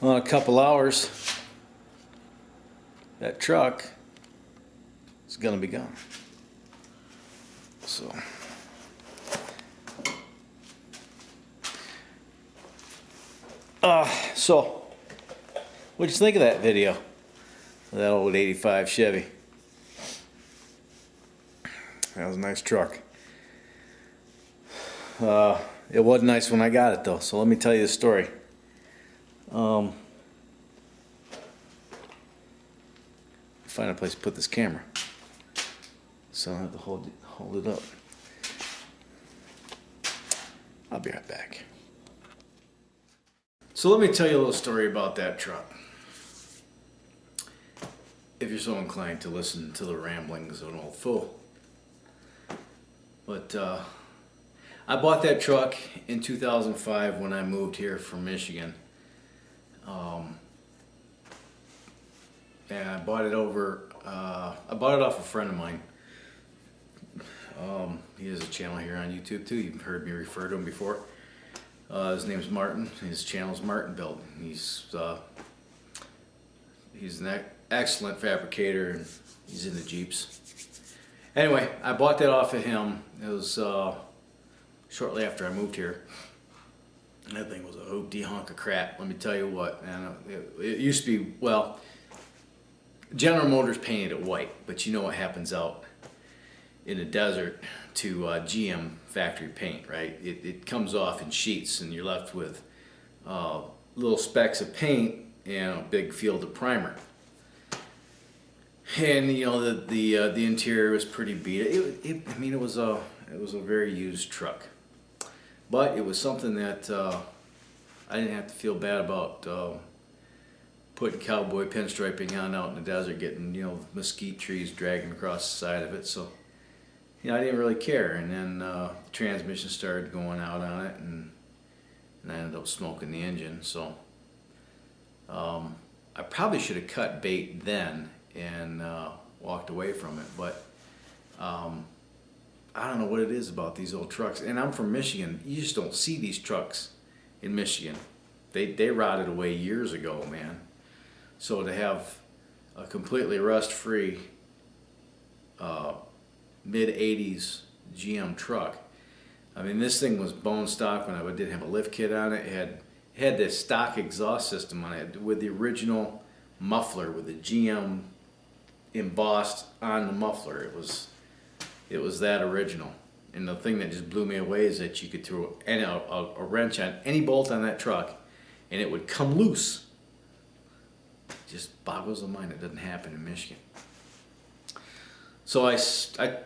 Well, in a couple hours, that truck is gonna be gone. So. So, what'd you think of that video? Of that old 85 Chevy. That was a nice truck. It wasn't nice when I got it though, so let me tell you the story. Find a place to put this camera, so I don't have to hold it up. I'll be right back. So let me tell you a little story about that truck, if you're so inclined to listen to the ramblings of an old fool. But I bought that truck in 2005 when I moved here from Michigan. And I bought it I bought it off a friend of mine. He has a channel here on YouTube too. You've heard me refer to him before. His name's Martin. His channel's Martin Build. He's an excellent fabricator, and he's into Jeeps. Anyway, I bought that off of him. It was shortly after I moved here. That thing was a hoopty hunk of crap. Let me tell you what, man. It used to be, well, General Motors painted it white, but you know what happens out in the desert to GM factory paint, right? It comes off in sheets, and you're left with little specks of paint and a big field of primer. And you know the interior was pretty beat. I mean, it was a very used truck, but it was something that I didn't have to feel bad about putting cowboy pinstriping on out in the desert, getting mesquite trees dragging across the side of it. So I didn't really care. And then the transmission started going out on it, and I ended up smoking the engine. So I probably should have cut bait then and walked away from it, but I don't know what it is about these old trucks. And I'm from Michigan. You just don't see these trucks in Michigan. They rotted away years ago, man. So to have a completely rust-free mid-80s GM truck, I mean, this thing was bone stock when I didn't have a lift kit on it. It had this stock exhaust system on it with the original muffler with the GM embossed on the muffler. It was that original. And the thing that just blew me away is that you could throw a wrench on any bolt on that truck and it would come loose. Just boggles the mind it doesn't happen in Michigan. So I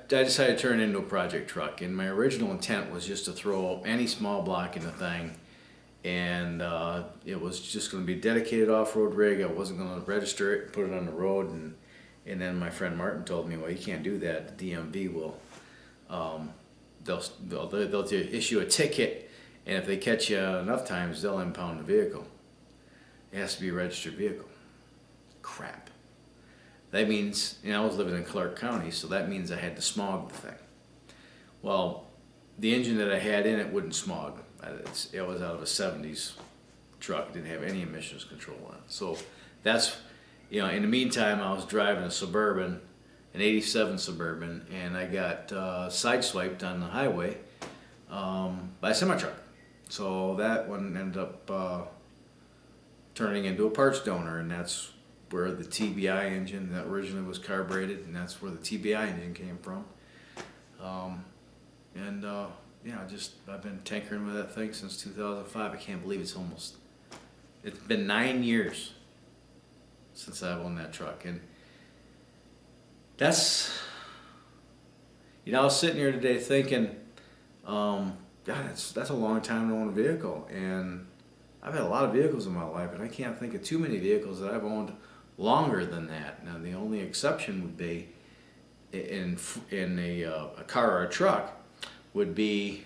decided to turn it into a project truck, and my original intent was just to throw any small block in the thing, and it was just going to be a dedicated off-road rig. I wasn't going to register it and put it on the road, and then my friend Martin told me, well, you can't do that. The DMV will they'll issue a ticket, and if they catch you enough times, they'll impound the vehicle. It has to be a registered vehicle. Crap. That means, I was living in Clark County, so that means I had to smog the thing. Well, the engine that I had in it wouldn't smog. It was out of a 70s truck. It didn't have any emissions control on it. So that's, in the meantime, I was driving a Suburban, an 87 Suburban, and I got sideswiped on the highway by a semi-truck. So that one ended up turning into a parts donor, and that's where the TBI engine that originally was carbureted, and that's where the TBI engine came from. I've been tinkering with that thing since 2005. I can't believe it's been 9 years since I've owned that truck. And that's, I was sitting here today thinking, God, that's a long time to own a vehicle. And I've had a lot of vehicles in my life, and I can't think of too many vehicles that I've owned longer than that. Now, the only exception would be in a car or a truck would be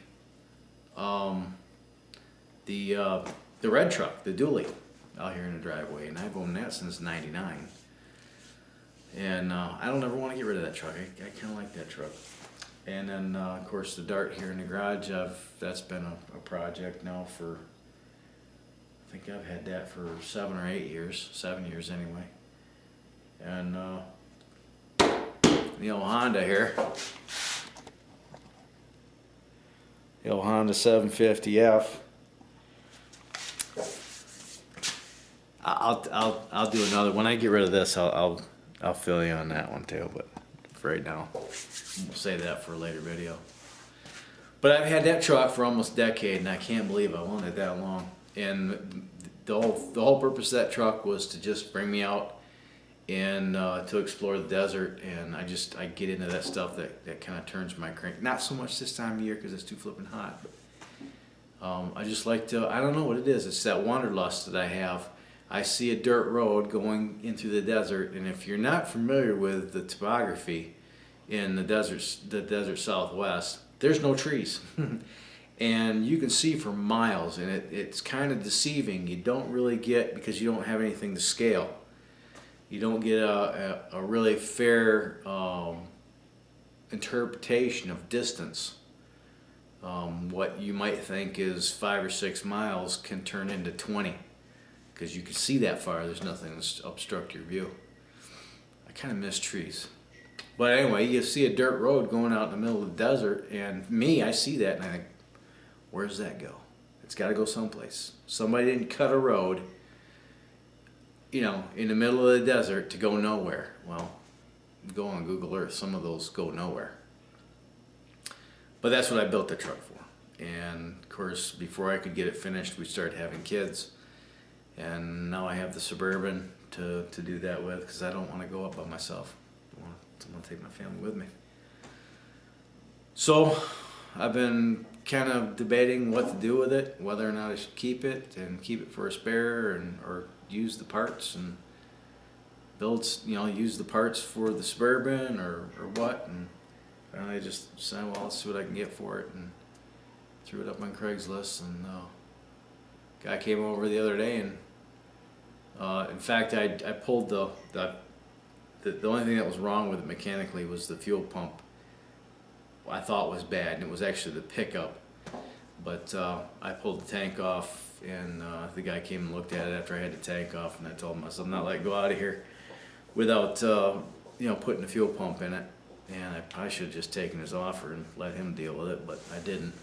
the red truck, the dually, out here in the driveway, and I've owned that since '99. And I don't ever want to get rid of that truck. I kind of like that truck. And then, of course, the Dart here in the garage, that's been a project now for, I think I've had that for 7 or 8 years, 7 years anyway. And the old Honda here, the old Honda 750F. I'll do another when I get rid of this. I'll fill you on that one too. But for right now, we'll save that for a later video. But I've had that truck for almost a decade, and I can't believe I wanted it that long. And the whole purpose of that truck was to just bring me out and to explore the desert. And I get into that stuff that kind of turns my crank. Not so much this time of year because it's too flipping hot. But I just like to. I don't know what it is. It's that wanderlust that I have. I see a dirt road going into the desert, and if you're not familiar with the topography in the desert Southwest, there's no trees. And you can see for miles, and it's kind of deceiving. You don't really get, because you don't have anything to scale, you don't get a really fair interpretation of distance. What you might think is 5 or 6 miles can turn into 20. Because you can see that far, there's nothing to obstruct your view. I kind of miss trees. But anyway, you see a dirt road going out in the middle of the desert, and I see that and I think, where's that go? It's got to go someplace. Somebody didn't cut a road, in the middle of the desert to go nowhere. Well, go on Google Earth, some of those go nowhere. But that's what I built the truck for. And of course, before I could get it finished, we started having kids. And now I have the Suburban to do that with, because I don't want to go up by myself. I want to take my family with me. So I've been kind of debating what to do with it, whether or not I should keep it for a spare, or use the parts and use the parts for the Suburban or what. And finally I just decided, well, let's see what I can get for it, and threw it up on Craigslist. And guy came over the other day, and in fact, I pulled the only thing that was wrong with it mechanically was the fuel pump. I thought was bad, and it was actually the pickup. But I pulled the tank off, and the guy came and looked at it after I had the tank off, and I told him, I said, I'm not letting go out of here without putting the fuel pump in it. And I probably should have just taken his offer and let him deal with it, but I didn't.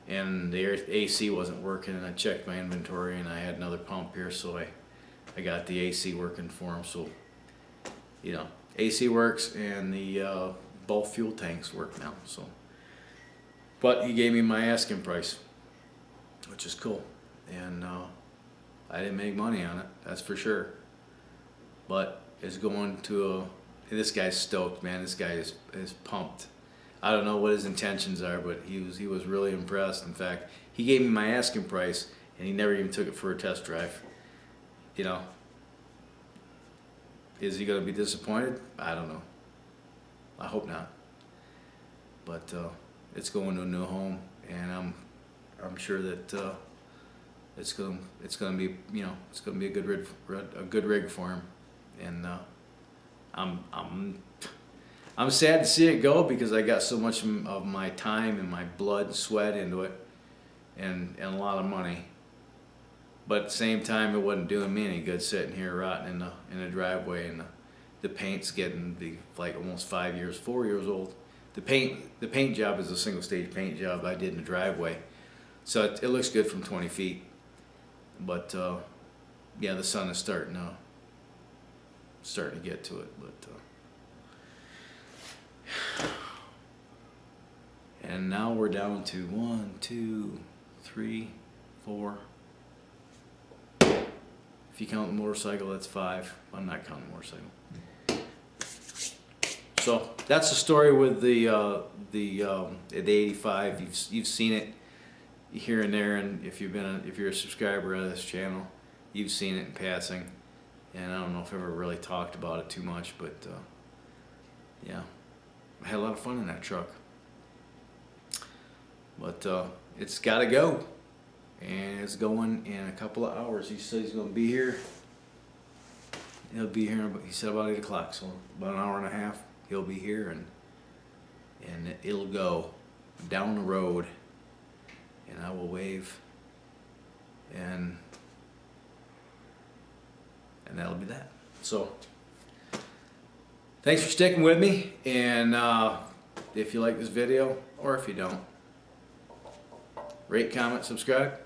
And the AC wasn't working, and I checked my inventory, and I had another pump here, so I got the AC working for him. So, AC works, and the both fuel tanks work now. So, but he gave me my asking price, which is cool, and I didn't make money on it, that's for sure. But it's going to this guy's stoked, man. This guy is pumped. I don't know what his intentions are, but he was really impressed. In fact, he gave me my asking price, and he never even took it for a test drive. Is he going to be disappointed? I don't know. I hope not. But it's going to a new home, and I'm sure that it's going to be it's going to be a good rig for him, and I'm sad to see it go, because I got so much of my time and my blood and sweat into it, and a lot of money. But at the same time, it wasn't doing me any good sitting here rotting in the driveway, and the paint's getting like almost 4 years old. The paint job is a single stage paint job I did in the driveway, so it looks good from 20 feet. But yeah, the sun is starting to get to it, but. And now we're down to 1, 2, 3, 4. If you count the motorcycle, that's 5. I'm not counting the motorcycle. So that's the story with the 85. You've seen it here and there, and if you're a subscriber of this channel, you've seen it in passing. And I don't know if I've ever really talked about it too much, but yeah, I had a lot of fun in that truck. But it's got to go, and it's going in a couple of hours. He said he's going to be here. He'll be here. He said about 8 o'clock, so about an hour and a half. He'll be here, and it'll go down the road, and I will wave, and And that'll be that. So, thanks for sticking with me. And if you like this video, or if you don't, rate, comment, subscribe.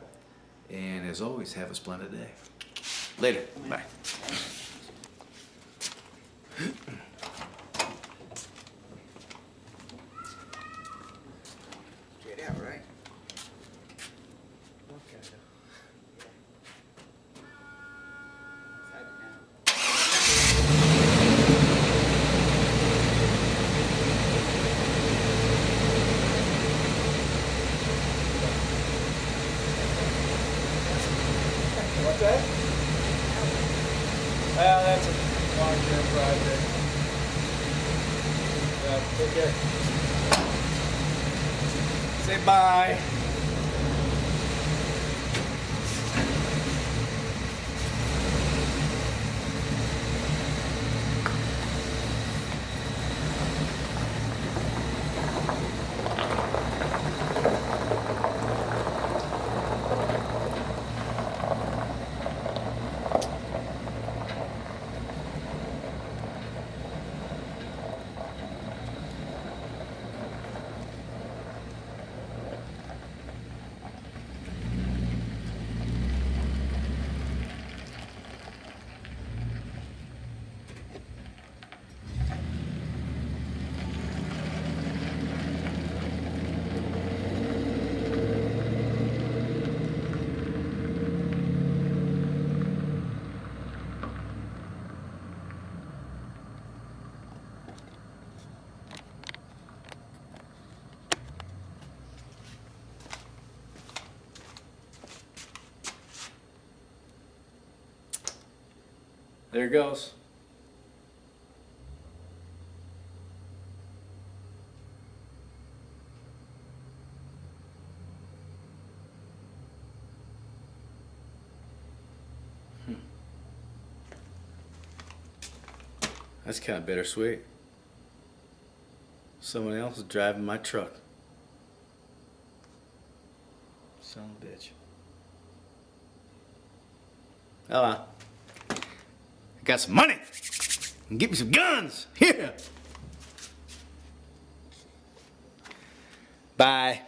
And as always, have a splendid day. Later. Bye. Straight out, right? What's that? Well, that's a long-term project. Take care. Say bye. There it goes. That's kind of bittersweet. Someone else is driving my truck. Son of a bitch. Oh well. I got some money. And get me some guns. Here. Bye.